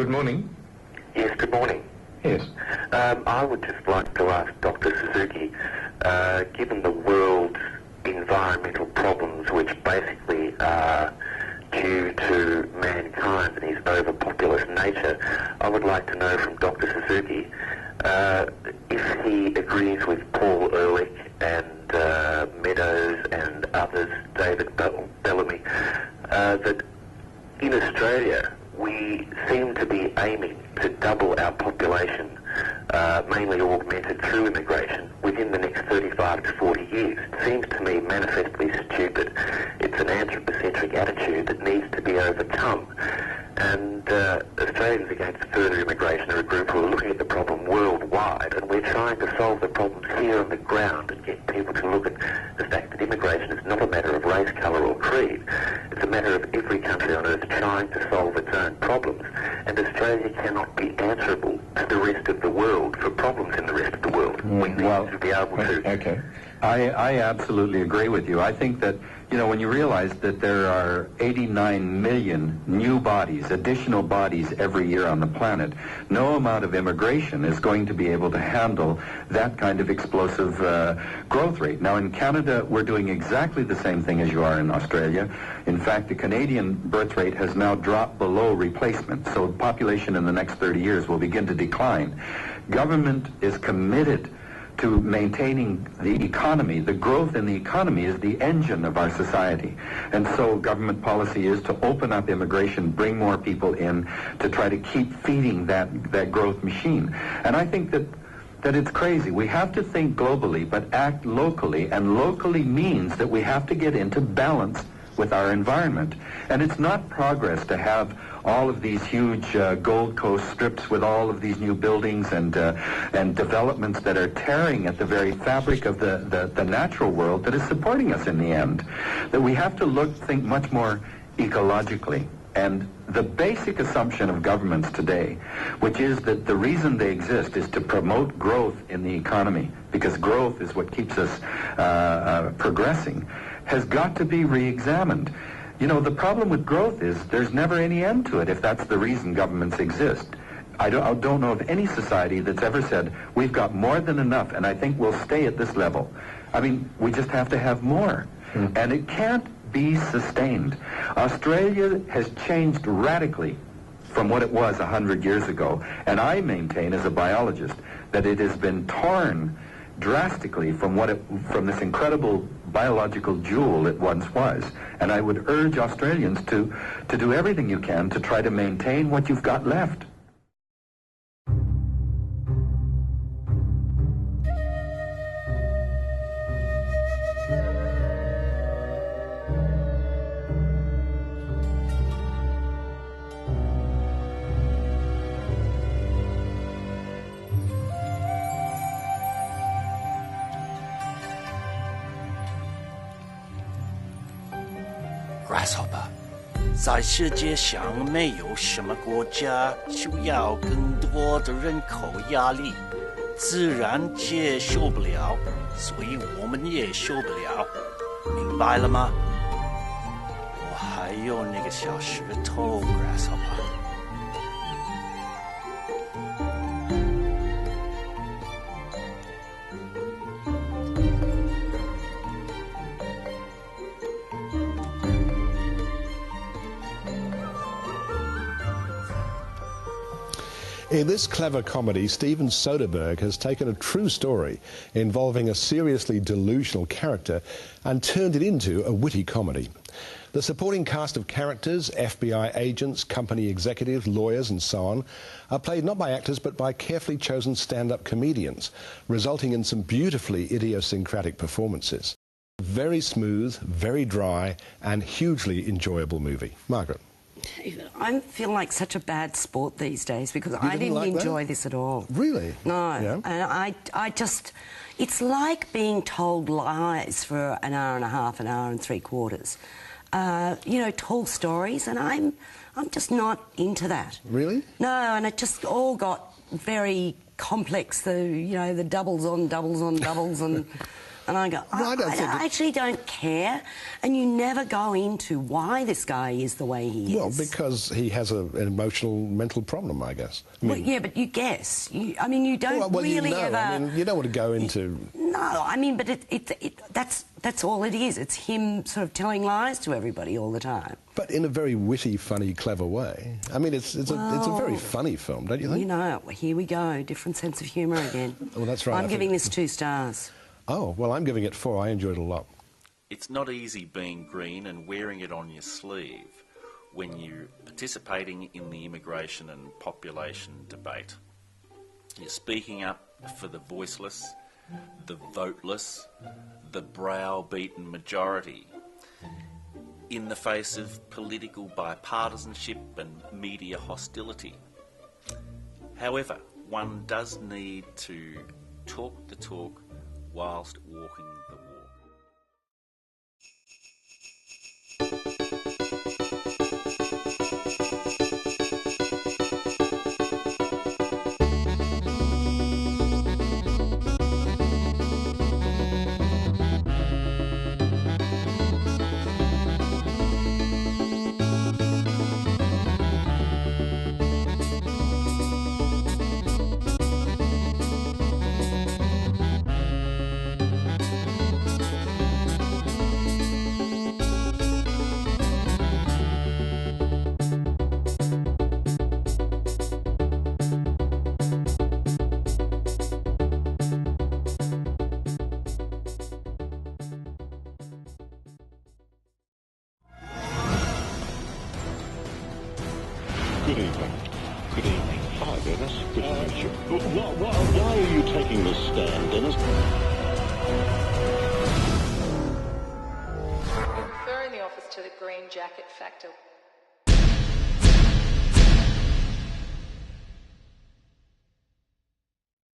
good morning. Yes, good morning. Yes. I would just like to ask Dr. Suzuki, given the world's environmental problems, which basically are due to mankind and his overpopulous nature, I would like to know from Dr. Suzuki if he agrees with Paul Ehrlich and Meadows and others, David Bellamy, that in Australia we seem to be aiming to double our population, mainly augmented through immigration, within the next 35 to 40 years. It seems to me manifestly stupid. It's an anthropocentric attitude that needs to be overcome. And Australians Against Further Immigration are a group who are looking at the problem worldwide, and we're trying to solve the problems here on the ground and get people to look at the fact that immigration is not a matter of race, colour or creed. It's a matter of every country on earth trying to solve its own problems, and Australia cannot be answerable to the rest of the world for problems in the rest of the world. We need to be able to... Okay. I absolutely agree with you. I think that, you know, when you realize that there are 89 million new bodies, additional bodies every year on the planet, no amount of immigration is going to be able to handle that kind of explosive growth rate. Now, in Canada, we're doing exactly the same thing as you are in Australia. In fact, the Canadian birth rate has now dropped below replacement, so population in the next 30 years will begin to decline. Government is committed to maintaining the economy. The growth in the economy is the engine of our society. And so government policy is to open up immigration, bring more people in, to try to keep feeding that growth machine. And I think that it's crazy. We have to think globally, but act locally. And locally means that we have to get into balance with our environment. And it's not progress to have all of these huge Gold Coast strips with all of these new buildings and developments that are tearing at the very fabric of the natural world that is supporting us in the end. That we have to think much more ecologically. And the basic assumption of governments today, which is that the reason they exist is to promote growth in the economy, because growth is what keeps us progressing, has got to be re-examined. You know, the problem with growth is there's never any end to it if that's the reason governments exist. I don't know of any society that's ever said, we've got more than enough and I think we'll stay at this level. I mean, we just have to have more. And it can't be sustained. Australia has changed radically from what it was 100 years ago. And I maintain as a biologist that it has been torn drastically from this incredible biological jewel it once was. And I would urge Australians to do everything you can to try to maintain what you've got left. Grasshopper， 在世界上没有什么国家需要更多的人口压力，自然接受不了，所以我们也受不了，明白了吗？我还有那个小石头 Grasshopper。In this clever comedy, Steven Soderbergh has taken a true story involving a seriously delusional character and turned it into a witty comedy. The supporting cast of characters, FBI agents, company executives, lawyers and so on, are played not by actors but by carefully chosen stand-up comedians, resulting in some beautifully idiosyncratic performances. Very smooth, very dry and hugely enjoyable movie. Margaret. I feel like such a bad sport these days because I didn't enjoy this at all. Really? No. Yeah. And I just... It's like being told lies for an hour and a half, an hour and three-quarters. You know, told stories, and I'm just not into that. Really? No, and it just all got very complex, you know, the doubles on doubles on doubles and... And I go, No, I actually don't care. And you never go into why this guy is the way he is. Well, because he has an emotional, mental problem, I guess. I mean, Well, yeah, but you guess. You don't well, really you know, ever... I mean, you don't want to go into... No, I mean, but that's all it is. It's him sort of telling lies to everybody all the time. But in a very witty, funny, clever way. I mean, it's a very funny film, don't you think? You know, here we go. Different sense of humour again. Well, that's right. I'm giving this 2 stars. Oh, well, I'm giving it 4. I enjoyed it a lot. It's not easy being green and wearing it on your sleeve when you're participating in the immigration and population debate. You're speaking up for the voiceless, the voteless, the browbeaten majority in the face of political bipartisanship and media hostility. However, one does need to talk the talk whilst walking the walk. Good evening. Good evening. Hi, Dennis. Good to meet you. Why are you taking this stand, Dennis? Referring the office to the Green Jacket Factor.